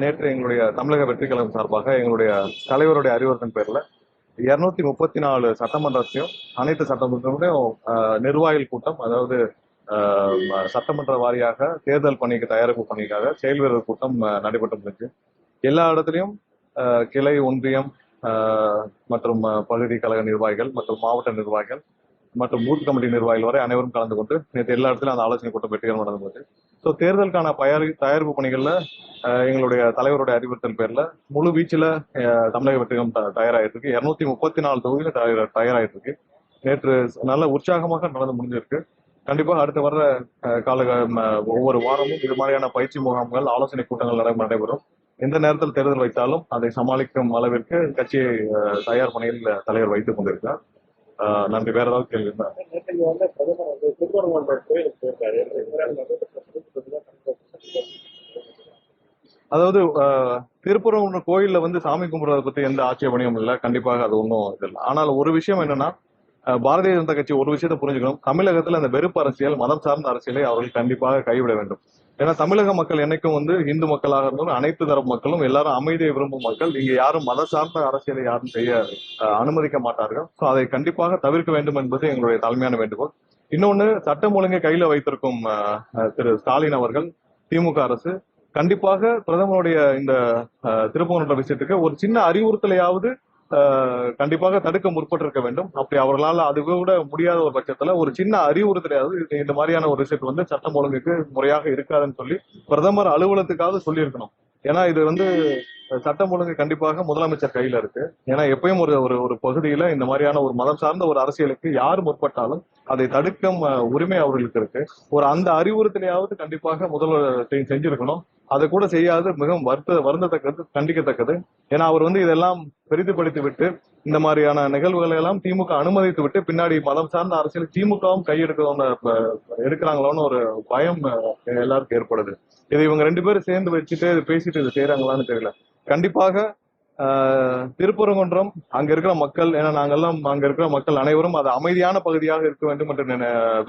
நேற்று எங்களுடைய தமிழக வெற்றி கழகம் சார்பாக எங்களுடைய தலைவருடைய அறிவுறுத்தின் பேர்ல 234 சட்டமன்றத்தையும் அனைத்து சட்டமன்றங்களையும் நிர்வாகிகள் கூட்டம், அதாவது சட்டமன்ற வாரியாக தேர்தல் பணிக்கு தயாரிப்பு பணிக்காக செயல் வீரர் கூட்டம் நடைபெற்று இருந்துச்சு. எல்லா இடத்துலையும் கிளை, ஒன்றியம் மற்றும் பகுதி கழக நிர்வாகிகள் மற்றும் மாவட்ட நிர்வாகிகள் மற்றும் பூத் கமிட்டி நிர்வாகிகள் வரை அனைவரும் கலந்து கொண்டு நேற்று எல்லா இடத்துலையும் அந்த ஆலோசனை கூட்டம் வெற்றிகரமாக நடந்தது. ஸோ தேர்தலுக்கான தயாரிப்பு பணிகளில் எங்களுடைய தலைவருடைய அறிவுறுத்தல் பேர்ல முழு வீச்சில் தமிழக வெற்றிகம் தயாராகிட்டு இருக்கு. 234 தொகுதியில் தயாராகிட்டு இருக்கு. நேற்று நல்ல உற்சாகமாக நடந்து முடிஞ்சிருக்கு. கண்டிப்பாக அடுத்து வர்ற ஒவ்வொரு வாரமும் இது மாதிரியான பயிற்சி முகாம்கள், ஆலோசனை கூட்டங்கள் நடைபெறும். எந்த நேரத்தில் தேர்தல் வைத்தாலும் அதை சமாளிக்கும் அளவிற்கு கட்சியை தயார் பணியில் தலைவர் வைத்துக் கொண்டிருக்கிறார். நன்றி. வேற ஏதாவது கேள்வி இருந்தா? அதாவது திருப்பரங்குன்றம் கோயில்ல சாமி கும்பிடுறதை பத்தி எந்த ஆட்சேபனையும் இல்லை. கண்டிப்பாக அது ஒன்றும் இது இல்லை. ஆனால் ஒரு விஷயம் என்னன்னா, பாரதிய ஜனதா கட்சி ஒரு விஷயத்தை புரிஞ்சுக்கணும். தமிழகத்துல அந்த வெறுப்பு அரசியல், மதம் சார்ந்த அரசியலை அவர்கள் கண்டிப்பாக கைவிட வேண்டும். ஏன்னா தமிழக மக்கள் என்னைக்கும் இந்து மக்களாக இருந்தாலும் அனைத்து தரப்பு மக்களும் எல்லாரும் அமைதியை விரும்பும் மக்கள். இங்க யாரும் மத சார்ந்த அரசியலை யாரும் செய்ய அனுமதிக்க மாட்டார்கள். ஸோ அதை கண்டிப்பாக தவிர்க்க வேண்டும் என்பது எங்களுடைய தலைமையான வேண்டுகோள். இன்னொன்னு, சட்டம் ஒழுங்கை கையில வைத்திருக்கும் திரு ஸ்டாலின் அவர்கள், திமுக அரசு கண்டிப்பாக பிரதமருடைய இந்த திருப்பரங்குன்ற விஷயத்துக்கு ஒரு சின்ன அறிவுறுத்தலையாவது கண்டிப்பாக தடுக்க முற்பட்டிருக்க வேண்டும். அப்படி அவர்களால் அது கூட முடியாத ஒரு பட்சத்துல ஒரு சின்ன அறிவுறுத்தலையாவது இந்த மாதிரியான ஒரு விஷயத்து சட்டம் ஒழுங்குக்கு முறையாக இருக்காதுன்னு சொல்லி பிரதமர் அலுவலகத்துக்காவது சொல்லியிருக்கணும். ஏன்னா இது சட்டம் ஒழுங்கு கண்டிப்பாக முதலமைச்சர் கையில இருக்கு. ஏன்னா எப்பயும் ஒரு பகுதியில இந்த மாதிரியான ஒரு மதம் சார்ந்த ஒரு அரசியலுக்கு யார் முற்பட்டாலும் அதை தடுக்கும் உரிமை அவர்களுக்கு இருக்கு. அந்த அறிவுறுத்தலையாவது கண்டிப்பாக முதல்வர் செஞ்சிருக்கணும். அதை கூட செய்யாது மிகவும் வருந்தத்தக்கது, கண்டிக்கத்தக்கது. ஏன்னா அவர் இதெல்லாம் பெரிதுபடுத்தி விட்டு இந்த மாதிரியான நிகழ்வுகளை எல்லாம் திமுக அனுமதித்து விட்டு பின்னாடி மதம் சார்ந்த அரசியல் திமுகவும் எடுக்கிறாங்களோன்னு ஒரு பயம் எல்லாருக்கும் ஏற்படுது. இதை இவங்க 2 பேரும் சேர்ந்து வச்சுட்டு பேசிட்டு இது செய்யறாங்களான்னு தெரியல. கண்டிப்பாக திருப்பரங்குன்றம் அங்க இருக்கிற மக்கள், ஏன்னா நாங்கெல்லாம் அங்க இருக்கிற மக்கள் அனைவரும் அது அமைதியான பகுதியாக இருக்க வேண்டும் என்று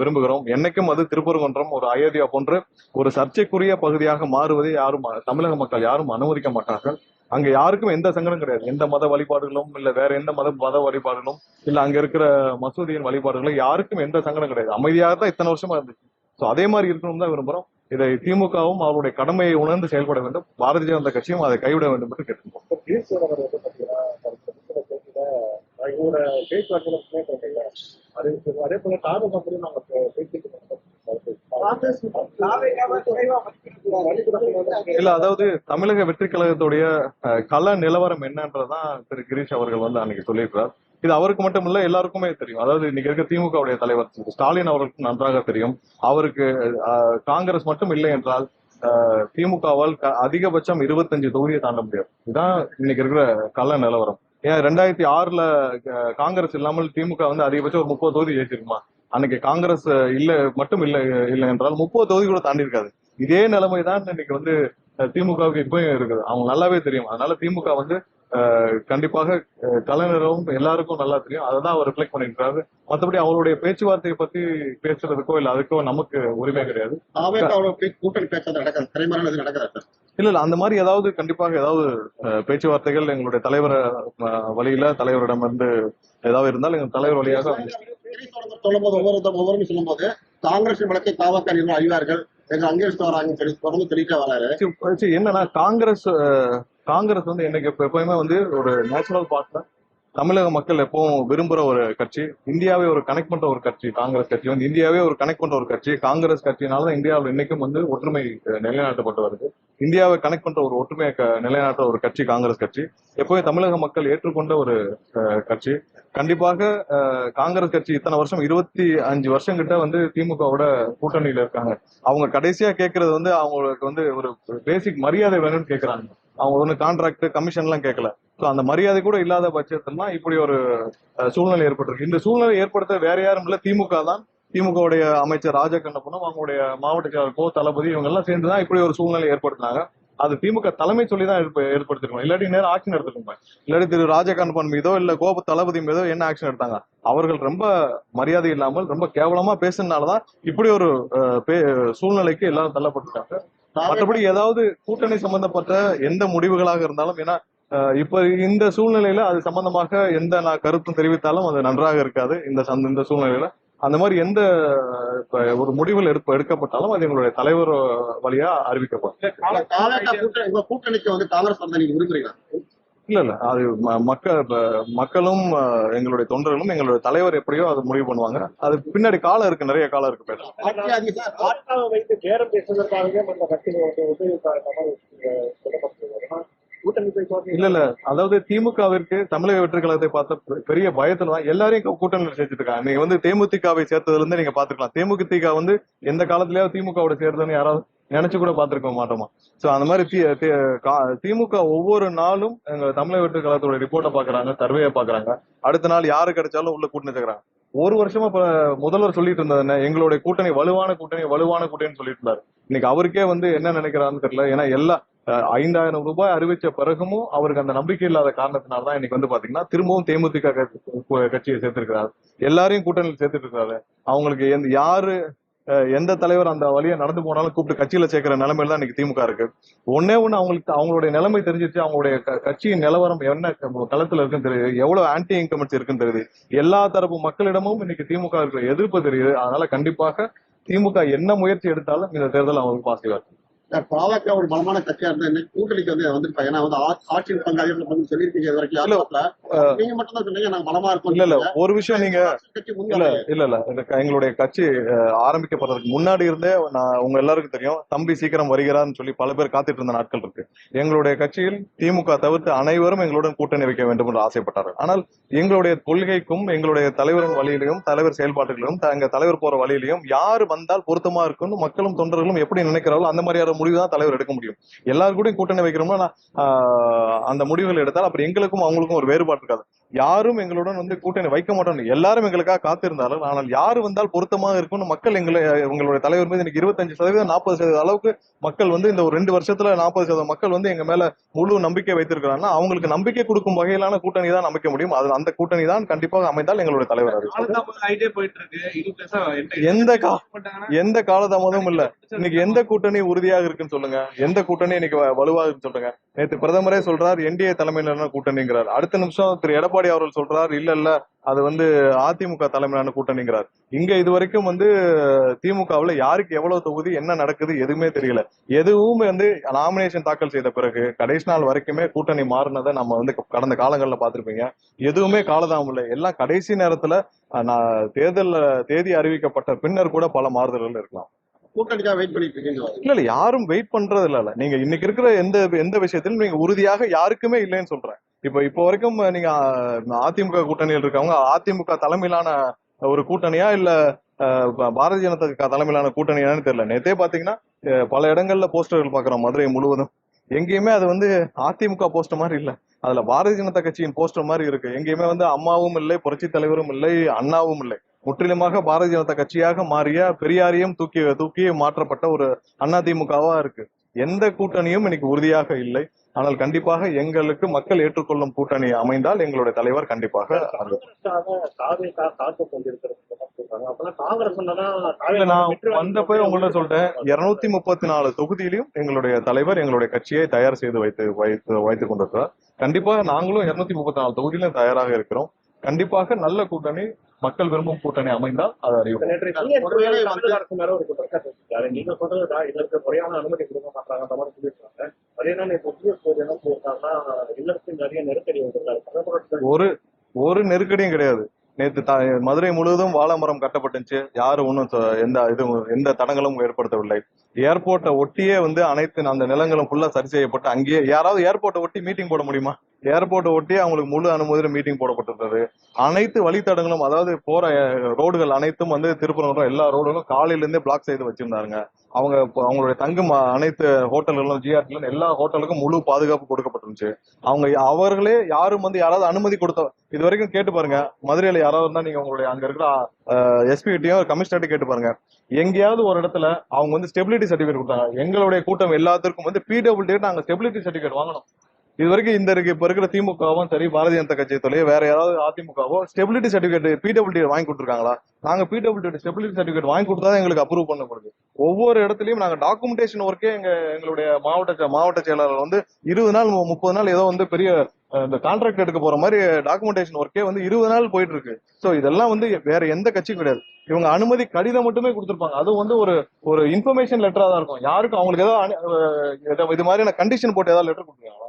விரும்புகிறோம். என்னைக்கும் அது திருப்பரங்குன்றம் ஒரு அயோத்தியா போன்று ஒரு சர்ச்சைக்குரிய பகுதியாக மாறுவதை யாரும் தமிழக மக்கள் யாரும் அனுமதிக்க மாட்டார்கள். அங்க யாருக்கும் எந்த சங்கடம் கிடையாது. எந்த மத வழிபாடுகளும் இல்ல வேற எந்த மத வழிபாடுகளும் இல்ல அங்க இருக்கிற மசூதியின் வழிபாடுகளும் யாருக்கும் எந்த சங்கடம் கிடையாது. அமைதியாக தான் இத்தனை வருஷமா இருந்துச்சு. ஸோ அதே மாதிரி இருக்கணும் தான் விரும்புகிறோம். இதை திமுகவும் அவருடைய கடமையை உணர்ந்து செயல்பட வேண்டும். பாரதிய ஜனதா கட்சியும் அதை கைவிட வேண்டும் என்று கேட்டுக்கொள்வோம். இல்ல, அதாவது தமிழக வெற்றி கழகத்துடைய கள நிலவரம் என்னன்றதான் திரு கிரீஷ் அவர்கள் அன்னைக்கு சொல்லியிருக்கிறார். இது அவருக்கு மட்டும் இல்ல, எல்லாருக்குமே தெரியும். அதாவது இன்னைக்கு இருக்க திமுகவுடைய தலைவர் ஸ்டாலின் அவர்களுக்கு நன்றாக தெரியும். அவருக்கு காங்கிரஸ் மட்டும் இல்லை என்றால் திமுகவால் அதிகபட்சம் 25 தொகுதியை தாண்ட முடியாது. இதுதான் இன்னைக்கு இருக்கிற கள நிலவரம். ஏன் 2006ல காங்கிரஸ் இல்லாமல் திமுக அதிகபட்சம் ஒரு 30 தொகுதி ஜெயிச்சிருக்குமா? அன்னைக்கு காங்கிரஸ் மட்டும் இல்லை என்றால் 30 தொகுதி கூட தாண்டி இருக்காது. இதே நிலைமை தான் இன்னைக்கு திமுகவுக்கு இப்பயும் இருக்குது. அவங்க நல்லாவே தெரியும். அதனால திமுக கண்டிப்பாக கலைஞரும் எல்லாருக்கும் நல்லா தெரியும். அதை தான் அவர் ரிஃப்ளெக்ட் பண்ணிருக்காரு. மற்றபடி அவருடைய பேச்சுவார்த்தையை பத்தி பேசுறதுக்கோ இல்ல அதுக்கோ நமக்கு உரிமை கிடையாது. இல்ல அந்த மாதிரி ஏதாவது கண்டிப்பாக ஏதாவது பேச்சுவார்த்தைகள் எங்களுடைய தலைவர் வழியில தலைவரிடம் ஏதாவது இருந்தால் எங்க தலைவர் வழியாக சொல்லும்போது ஒவ்வொரு சொல்லும்போது காங்கிரஸ் வழக்கை காவல்துறை அறிவார்கள் என்னன்னா காங்கிரஸ் என்னைக்கு எப்பயுமே ஒரு நேச்சுரல் பார்ட்னர். தமிழக மக்கள் எப்பவும் விரும்புற ஒரு கட்சி, இந்தியாவே ஒரு கனெக்ட் பண்ற ஒரு கட்சி. காங்கிரஸ் கட்சி இந்தியாவே ஒரு கனெக்ட் பண்ற ஒரு கட்சி. காங்கிரஸ் கட்சினாலதான் இந்தியாவில் இன்னைக்கும் ஒற்றுமை நிலைநாட்டப்பட்டு வருது. இந்தியாவை கனெக்ட் பண்ற ஒரு ஒற்றுமையை நிலைநாட்டுற ஒரு கட்சி காங்கிரஸ் கட்சி. எப்பவுமே தமிழக மக்கள் ஏற்றுக்கொண்ட ஒரு கட்சி. கண்டிப்பாக காங்கிரஸ் கட்சி இத்தனை வருஷம் 25 வருஷம் கிட்ட திமுகவோட கூட்டணியில இருக்காங்க. அவங்க கடைசியா கேட்கறது அவங்களுக்கு ஒரு பேசிக் மரியாதை வேணும்னு கேட்கறாங்க. அவங்க கான்ட்ராக்ட் கமிஷன் எல்லாம் கேட்கல. ஸோ அந்த மரியாதை கூட இல்லாத பட்சத்துல இப்படி ஒரு சூழ்நிலை ஏற்பட்டிருக்கு. இந்த சூழ்நிலை ஏற்படுத்த வேற யாரும் இல்ல, திமுக தான். திமுகவுடைய அமைச்சர் ராஜகண்ணப்பனும் அவங்களுடைய மாவட்ட செயலாளர் தளபதி இவங்க எல்லாம் சேர்ந்துதான் இப்படி ஒரு சூழ்நிலை ஏற்படுத்தினாங்க. அது திமுக தலைமை சொல்லிதான் ஏற்படுத்திருக்கணும். இல்லாட்டி நேரம் ஆக்ஷன் எடுத்துக்கோங்க. இல்லாட்டி திரு ராஜகண்ணப்பன் மீதோ இல்ல தளபதி மீதோ என்ன ஆக்ஷன் எடுத்தாங்க? அவர்கள் ரொம்ப மரியாதை இல்லாமல் ரொம்ப கேவலமா பேசுனதுனாலதான் இப்படி ஒரு சூழ்நிலைக்கு எல்லாரும் தள்ளப்பட்டிருக்காங்க. மற்றபடி ஏதாவது கூட்டணி சம்பந்தப்பட்ட எந்த முடிவுகளாக இருந்தாலும், ஏன்னா இப்ப இந்த சூழ்நிலையில அது சம்பந்தமாக எந்த நான் கருத்தும் தெரிவித்தாலும் அது நன்றாக இருக்காது. இந்த சூழ்நிலையில அந்த மாதிரி எந்த இப்ப ஒரு முடிவுகள் எடுக்கப்பட்டாலும் அது எங்களுடைய தலைவர் வழியா அறிவிக்கப்படும். உங்க கூட்டணிக்கு வந்து காங்கிரஸ் வந்து நீங்க விரும்புறீங்களா? இல்ல அது மக்களும் எங்களுடைய தொண்டர்களும் எங்களுடைய தலைவர் எப்படியோ அதை முடிவு பண்ணுவாங்க. அது பின்னாடி காலம் இருக்கு, நிறைய காலம் இருக்கு பேச. வைத்து பேரம் பேசுவதற்காகவே மற்ற கட்சிகள் இல்ல அதாவது திமுகவிற்கு தமிழக வெற்றி கழகத்தை பார்த்த பெரிய பயத்துல தான் எல்லாரையும் கூட்டணியில் சேர்த்துட்டு இருக்காங்க. நீங்க வந்து தேமுதிகவை சேர்த்ததுல இருந்து நீங்க பாத்துக்கலாம். தேமுதிக வந்து எந்த காலத்திலயாவது திமுகவோட சேர்ந்ததுன்னு யாராவது நினைச்சு கூட பாத்துருக்க மாட்டோமா? சோ அந்த மாதிரி திமுக ஒவ்வொரு நாளும் எங்க தமிழக வெற்றி கழகத்தோட ரிப்போர்ட்டை பாக்குறாங்க, சர்வேயை பாக்குறாங்க. அடுத்த நாள் யாரு கிடைச்சாலும் உள்ள கூட்டணி சேர்க்கிறாங்க. ஒரு வருஷமா இப்ப முதல்வர் சொல்லிட்டு இருந்தது என்ன, எங்களுடைய கூட்டணி வலுவான கூட்டணி சொல்லிட்டு இருந்தாரு. இன்னைக்கு அவருக்கே வந்து என்ன நினைக்கிறாருன்னு தெரியல. ஏன்னா எல்லா 5,000 ரூபாய் அறிவிச்ச பிறகும் அவருக்கு அந்த நம்பிக்கை இல்லாத காரணத்தினால்தான் இன்னைக்கு வந்து பாத்தீங்கன்னா திரும்பவும் தேமுதிக கட்சியை சேர்த்திருக்கிறாரு. எல்லாரையும் கூட்டணியில் சேர்த்துட்டு இருக்காரு. அவங்களுக்கு யாரு எந்த தலைவர் அந்த வழியை நடந்து போனாலும் கூப்பிட்டு கட்சியில சேர்க்கிற நிலைமையில தான் இன்னைக்கு திமுக இருக்கு. ஒன்னே ஒண்ணு அவங்களுக்கு அவங்களுடைய நிலைமை தெரிஞ்சிச்சு. அவங்களுடைய கட்சியின் நிலவரம் என்ன களத்துல இருக்குன்னு தெரியுது, எவ்வளவு ஆன்டி இன்கமெண்ட்ஸ் இருக்குன்னு தெரியுது. எல்லா தரப்பு மக்களிடமும் இன்னைக்கு திமுக இருக்கிற எதிர்ப்பு தெரியுது. அதனால கண்டிப்பாக திமுக என்ன முயற்சி எடுத்தாலும் இந்த தேர்தல் அவங்களுக்கு பாசிட்டிவா இருக்கு. பாவக்க ஒரு பலமான கட்சியா இருந்தா இன்னைக்கு கூட்டணிக்கு வந்து வந்திருப்பாங்க. ஏன்னா வந்து ஆட்சியின் பங்காளி சொல்லியிருக்கீங்க இது வரைக்கும். நீங்க மட்டும் தான் சொன்னீங்க நாங்க பலமா இருக்கோம். இல்ல ஒரு விஷயம் நீங்க இல்ல எங்களுடைய கட்சி ஆரம்பிக்கப்படுறதுக்கு முன்னாடி இருந்தே உங்க எல்லாருக்கும் தெரியும், தம்பி சீக்கிரம் வருகிறார்னு சொல்லி பல பேர் காத்துட்டு இருந்த நாட்கள் இருக்கு. எங்களுடைய கட்சியில் திமுக தவிர்த்து அனைவரும் எங்களுடன் கூட்டணி வைக்க வேண்டும் என்று ஆசைப்பட்டார்கள். ஆனால் எங்களுடைய கொள்கைக்கும் எங்களுடைய தலைவரின் வழியிலையும் தலைவர் செயல்பாடுகளிலும் எங்க தலைவர் போற வழியிலையும் யாரு வந்தால் பொருத்தமா இருக்குன்னு மக்களும் தொண்டர்களும் எப்படி நினைக்கிறார்களோ அந்த மாதிரியான முடிவு தான் தலைவர் எடுக்க முடியும். எல்லாரும் கூட கூட்டணி வைக்கிறோம்னா அந்த முடிவுகள் எடுத்தால் அப்புறம் எங்களுக்கும் அவங்களுக்கும் ஒரு வேறுபாடு இருக்காது. யாரும் எங்களுடன் வந்து கூட்டணி வைக்க மாட்டோம், எல்லாரும் எங்களுக்காக காத்திருந்தாலும் ஆனால் யாரு வந்தால் பொருத்தமாக இருக்கும்னு மக்கள் எங்களுடைய தலைவர் மீது இன்னைக்கு 25% 40% அளவுக்கு மக்கள் வந்து இந்த ஒரு 2 வருஷத்துல 40% மக்கள் வந்து எங்க மேல முழு நம்பிக்கை வைத்திருக்கிறாங்கன்னா அவங்களுக்கு நம்பிக்கை கொடுக்கும் வகையிலான கூட்டணி தான் அமைக்க முடியும். அது அந்த கூட்டணி தான் கண்டிப்பாக அமைந்தால் எங்களுடைய தலைவர் எந்த காலதாமதமும் இல்ல. இன்னைக்கு எந்த கூட்டணி உறுதியாக இருக்குன்னு சொல்லுங்க, எந்த கூட்டணி இன்னைக்கு வலுவாக இருக்குன்னு சொல்லுங்க. நேற்று பிரதமரே சொல்றார் என்டிஏ தலைமையிலான கூட்டணிங்கிறார். அடுத்த நிமிஷம் திரு எடப்பாடி அவர்கள் சொல்றார் இல்ல அது வந்து அதிமுக தலைமையிலான கூட்டணிங்கிறார். இங்க இதுவரைக்கும் வந்து திமுகவுல யாருக்கு எவ்வளவு தொகுதி என்ன நடக்குது எதுவுமே தெரியல. எதுவும் வந்து நாமினேஷன் தாக்கல் செய்த பிறகு கடைசி நாள் வரைக்குமே கூட்டணி மாறினதை நம்ம வந்து கடந்த காலங்கள்ல பாத்திருப்பீங்க. எதுவுமே காலதாமம் இல்லை. எல்லாம் கடைசி நேரத்துல தேர்தல் தேதி அறிவிக்கப்பட்ட பின்னர் கூட பல மாறுதல்கள் இருக்கலாம். கூட்டணிக்காக வெயிட் பண்ணிட்டு இருக்கீங்க? இல்ல யாரும் வெயிட் பண்றது இல்ல. நீங்க இன்னைக்கு இருக்கிற எந்த விஷயத்திலும் நீங்க உறுதியாக யாருக்குமே இல்லைன்னு சொல்றேன். இப்போ வரைக்கும் நீங்க அதிமுக கூட்டணியில் இருக்கவங்க அதிமுக தலைமையிலான ஒரு கூட்டணியா இல்ல பாரதிய ஜனதா தலைமையிலான கூட்டணியான்னு தெரியல. நேத்தே பாத்தீங்கன்னா பல இடங்கள்ல போஸ்டர்கள் பாக்குறோம் மதுரை முழுவதும். எங்கேயுமே அது வந்து அதிமுக போஸ்டர் மாதிரி இல்ல, அதுல பாரதிய ஜனதா கட்சியின் போஸ்டர் மாதிரி இருக்கு. எங்கேயுமே வந்து அம்மாவும் இல்லை, புரட்சி தலைவரும் இல்லை, அண்ணாவும் இல்லை. முற்றிலுமாக பாரதிய ஜனதா கட்சியாக மாறிய பெரியாரையும் தூக்கி மாற்றப்பட்ட ஒரு அதிமுகவா இருக்கு. எந்த கூட்டணியும் இன்னைக்கு உறுதியாக இல்லை. ஆனால் கண்டிப்பாக எங்களுக்கு மக்கள் ஏற்றுக்கொள்ளும் கூட்டணி அமைந்தால் எங்களுடைய தலைவர் கண்டிப்பாக நான் வந்தப்போ உங்கள்ட்ட சொல்லிட்டேன் 234 தொகுதியிலும் எங்களுடைய தலைவர் எங்களுடைய கட்சியை தயார் செய்து வைத்துக் கொண்டிருக்கிறார். கண்டிப்பாக நாங்களும் 234 தொகுதியிலும் தயாராக இருக்கிறோம். கண்டிப்பாக நல்ல கூட்டணி, மக்கள் விரும்பும் கூட்டணி அமைந்தால் அதை அறிவிக்கும். நீங்க சொல்றதுதா இதற்கு முறையான அனுமதி கொடுக்க மாட்டாங்க தமிழ் சொல்லியிருக்காங்க. அதே நாள் என்ன சொல்லியிருக்காங்கன்னா இல்லத்துக்கு நிறைய நெருக்கடி வந்திருக்காரு. ஒரு நெருக்கடியும் கிடையாது. நேற்று மதுரை முழுவதும் வாழைமரம் கட்டப்பட்டுச்சு. யாரும் ஒன்றும் எந்த தடங்களும் ஏற்படுத்தவில்லை. ஏர்போர்ட்டை ஒட்டியே வந்து அனைத்து அந்த நிலங்களும் ஃபுல்லா சரி செய்யப்பட்டு அங்கேயே யாராவது ஏர்போர்ட்டை ஒட்டி மீட்டிங் போட முடியுமா? ஏர்போர்ட்டை ஒட்டி அவங்களுக்கு முழு அனுமதியில் மீட்டிங் போடப்பட்டிருந்தது. அனைத்து வழித்தடங்களும் அதாவது போற ரோடுகள் அனைத்தும் வந்து திருப்பூர் எல்லா ரோடுகளும் காலையில இருந்தே பிளாக் செய்து வச்சிருந்தாங்க. அவங்களுடைய தங்கும் அனைத்து ஹோட்டல்களும் ஜிஆர்டிலும் எல்லா ஹோட்டலுக்கும் முழு பாதுகாப்பு கொடுக்கப்பட்டிருந்துச்சு. அவர்களே யாரும் வந்து யாராவது அனுமதி கொடுத்த இது வரைக்கும் கேட்டு பாருங்க. மதுரையில யாராவது இருந்தா நீங்க உங்களுடைய அங்க இருக்கிற எஸ்பிகிட்டையும் கமிஷனர்ட்டையும் கேட்டு பாருங்க. எங்கேயாவது ஒரு இடத்துல அவங்க வந்து ஸ்டெபிலிட்டி சர்டிபிகேட் கொடுத்தாங்க. எங்களுடைய கூட்டம் எல்லாத்திற்கும் வந்து பிடபிள்யூடி நாங்க ஸ்டெபிலிட்டி சர்டிபிகேட் வாங்கணும். இது வரைக்கும் இப்ப இருக்கிற திமுகவும் சரி, பாரதிய ஜனதா கட்சியை தொழில் வேற யாராவது அதிமுகவோ ஸ்டெபிலிட்டி சர்டிபிகேட் பிடபிள்யூடி வாங்கி கொடுத்துருக்காங்களா? நாங்க பிடபிள்யூடி ஸ்டெபிலிட்டி சர்டிபிகேட் வாங்கி கொடுத்தா எங்களுக்கு அப்ரூவ் பண்ணப்படுது. ஒவ்வொரு இடத்துலயும் நாங்க டாக்குமெண்டேஷன் ஒர்க்கே எங்களுடைய மாவட்ட செயலாளர் வந்து 20 நாள் 30 நாள் ஏதோ வந்து பெரிய இந்த கான்ட்ராக்ட் எடுக்க போற மாதிரி டாக்குமெண்டேஷன் ஒர்க்கே வந்து 20 நாள் போயிட்டு இருக்கு. சோ இதெல்லாம் வந்து வேற எந்த கட்சியும் கிடையாது. இவங்க அனுமதி கடிதம் மட்டுமே கொடுத்திருப்பாங்க. அதுவும் வந்து ஒரு இன்ஃபர்மேஷன் லெட்டரா தான் இருக்கும். யாருக்கும் அவங்களுக்கு ஏதாவது இது மாதிரியான கண்டிஷன் போட்டு ஏதாவது லெட்டர் கொடுத்துருக்காங்களா?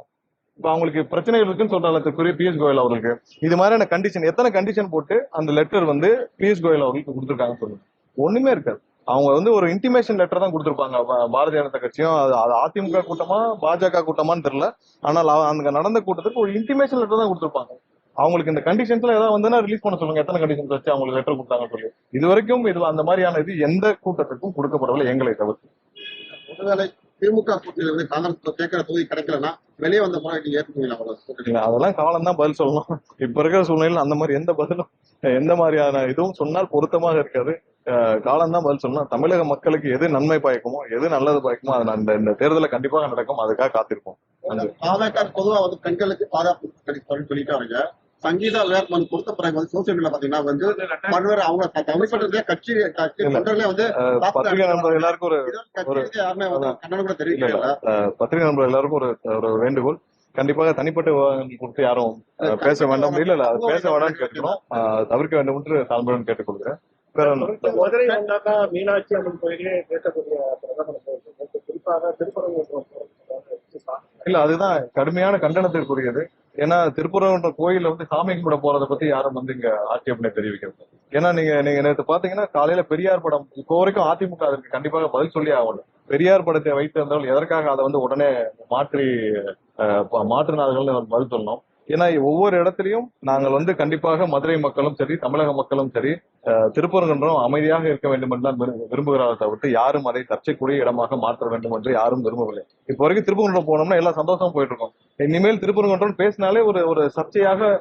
இப்ப அவங்களுக்கு பிரச்சனைகள் இருக்குன்னு சொல்றாங்க பியூஷ் கோயல் அவர்களுக்கு. இது மாதிரியான கண்டிஷன் எத்தனை கண்டிஷன் போட்டு அந்த லெட்டர் வந்து பியூஷ் கோயல் அவர்களுக்கு கொடுத்துருக்காங்கன்னு சொல்லுங்க. ஒண்ணுமே இருக்காது. அவங்க வந்து ஒரு இன்டிமேஷன் லெட்டர் தான் கொடுத்திருப்பாங்க. பாரதிய ஜனதா கட்சியும் அது அதிமுக கூட்டமா பாஜக கூட்டமான்னு தெரியல. ஆனால் அங்க நடந்த கூட்டத்துக்கு ஒரு இன்டிமேஷன் லெட்டர் தான் கொடுத்திருப்பாங்க. அவங்களுக்கு இந்த கண்டிஷன்ஸ்ல ஏதாவது வந்து ரிலீஸ் பண்ண சொல்லுங்க. எத்தனை கண்டிஷன்ஸ் வச்சு அவங்களுக்கு லெட்டர் கொடுத்தாங்க சொல்லி. இது வரைக்கும் இது அந்த மாதிரியான இது எந்த கூட்டத்துக்கும் கொடுக்கப்படவில்லை எங்களை தவிர்த்து. ஒருவேளை திமுக கூட்டணியில இருந்து காங்கிரஸ் கேட்கிற தொகுதி கிடைக்கலன்னா வெளியே வந்த முறை ஏற்றுக்குவீங்களா? அதெல்லாம் காலம் தான் பதில் சொல்லணும். இப்ப இருக்கிற சூழ்நிலையில் அந்த மாதிரி எந்த பதிலும் எந்த மாதிரியான இதுவும் சொன்னால் பொருத்தமாக இருக்காது. காலம் தான் பதில் சொல்லணும். தமிழக மக்களுக்கு எது நன்மை பயக்குமோ, எது நல்லது பயக்குமோ அது இந்த தேர்தலில் கண்டிப்பாக நடக்கும். அதுக்காக காத்திருப்போம். பொதுவா வந்து பெண்களுக்கு பாதுகாப்பு சொல்லிட்டாங்க. சங்கீதா விளையாட்டு கொடுத்த பிறகு வந்து சோசியல் மீடியா பாத்தீங்கன்னா வந்து பல்வேறு அவங்க தனிப்பட்ட கட்சி தொண்டர்களே வந்து பத்திரிகை நண்பர் எல்லாருக்கும் யாருமே வந்து கண்டனம் கூட தெரிவிக்கல. பத்திரிகை நண்பர் எல்லாருக்கும் ஒரு வேண்டுகோள். கண்டிப்பாக தனிப்பட்ட விவகாரங்கள் குறித்து யாரும் பேச வேண்டாம். இல்ல அது பேச வேண்டாம்னு கேட்கிறோம். தவிர்க்க வேண்டும் என்று தாழ்மையுடன் கேட்டுக்கொள்கிறேன். மதுரை வந்தாக்கா மீனாட்சி அம்மன் கோயிலே பேசக்கூடிய பிரதமர் குறிப்பாக திருப்பரங்குன்றம் இல்ல அதுதான் கடுமையான கண்டனத்திற்குரியது. ஏன்னா திருப்பரங்குன்றம் கோயில வந்து சாமி கும்பிட போறதை பத்தி யாரும் வந்து இங்க ஆட்சேபனை தெரிவிக்கிறது. ஏன்னா நீங்க நேற்று பாத்தீங்கன்னா காலையில பெரியார் படம் இப்போ வரைக்கும் அதிமுக அதற்கு கண்டிப்பாக பதில் சொல்லி ஆகணும். பெரியார் படத்தை வைத்திருந்தவர்கள் எதற்காக அதை வந்து உடனே மாற்றினார்கள் பதில் சொல்லணும். ஏன்னா ஒவ்வொரு இடத்துலயும் நாங்கள் வந்து கண்டிப்பாக மதுரை மக்களும் சரி, தமிழக மக்களும் சரி, திருப்பரங்குன்றம் அமைதியாக இருக்க வேண்டும் என்று தான் விரும்புகிறார்கள் தவிர்த்து யாரும் அதை சர்ச்சைக்குரிய இடமாக மாற்ற வேண்டும் என்று யாரும் விரும்பவில்லை. இப்போ வரைக்கும் திருப்பரங்குன்றம் போனோம்னா எல்லா சந்தோஷமும் போயிட்டு இருக்கோம். இனிமேல் திருப்பரங்குன்றம் பேசினாலே ஒரு சர்ச்சையாக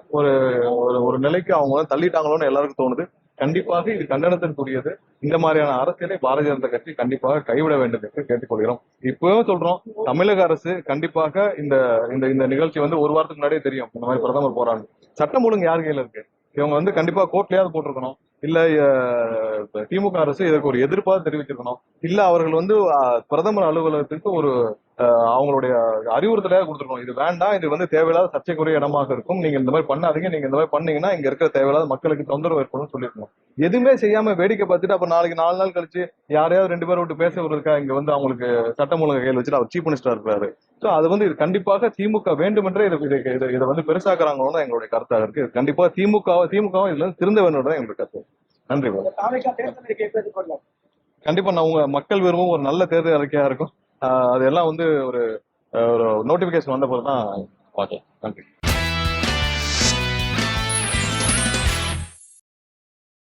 ஒரு நிலைக்கு அவங்க தள்ளிட்டாங்களோன்னு எல்லாருக்கும் தோணுது. கண்டிப்பாக இது கண்டனத்திற்குரியது. இந்த மாதிரியான அரசியலை பாரதிய ஜனதா கட்சி கண்டிப்பாக கைவிட வேண்டும் என்று கேட்டுக்கொள்கிறோம். இப்பவும் சொல்றோம், தமிழக அரசு கண்டிப்பாக இந்த நிகழ்ச்சி வந்து ஒரு வாரத்துக்கு முன்னாடியே தெரியும். இந்த மாதிரி பிரதமர் போறாங்க. சட்டம் ஒழுங்கு யார் கையில இருக்கு? இவங்க வந்து கண்டிப்பா கோர்ட்லயாவது போட்டிருக்கணும். இல்ல திமுக அரசு இதற்கு ஒரு எதிர்ப்பாக தெரிவிச்சிருக்கணும். இல்ல அவர்கள் வந்து பிரதமர் அலுவலகத்திற்கு அவங்களுடைய அறிவுறுத்தலையாக கொடுத்துருக்கணும். இது வேண்டாம், இது வந்து தேவையில்லாத சர்ச்சைக்குரிய இடமாக இருக்கும், நீங்க இந்த மாதிரி பண்ணாதீங்க, நீங்க இந்த மாதிரி பண்ணீங்கன்னா இங்க இருக்கிற தேவையில்லாத மக்களுக்கு தொந்தரவு ஏற்படும் சொல்லிருக்கணும். எதுவுமே செய்யாம வேடிக்கை பார்த்துட்டு அப்புறம் நாளைக்கு 4 நாள் கழிச்சு யாரையாவது 2 பேர் விட்டு பேச வருவதற்காக இங்க வந்து அவங்களுக்கு சட்டம் ஒழுங்கு கையில் வச்சுட்டு அவர் சீஃப் மினிஸ்டர் இருக்கிறாரு. சோ அது வந்து இது கண்டிப்பாக திமுக வேண்டுமென்றே இதை வந்து பெருசாக்குறாங்களோ எங்களுடைய கருத்தாக இருக்கு. கண்டிப்பா திமுக இதுல இருந்து திருந்த வேண்டும் தான் எங்களுடைய கருத்து. நன்றி. கண்டிப்பா நான் உங்க மக்கள் விரும்பும் ஒரு நல்ல தேர்தல் அறிக்கையா இருக்கும். அதெல்லாம் வந்து ஒரு நோட்டிபிகேஷன் வந்த போது தான் பார்க்கலாம். நன்றி.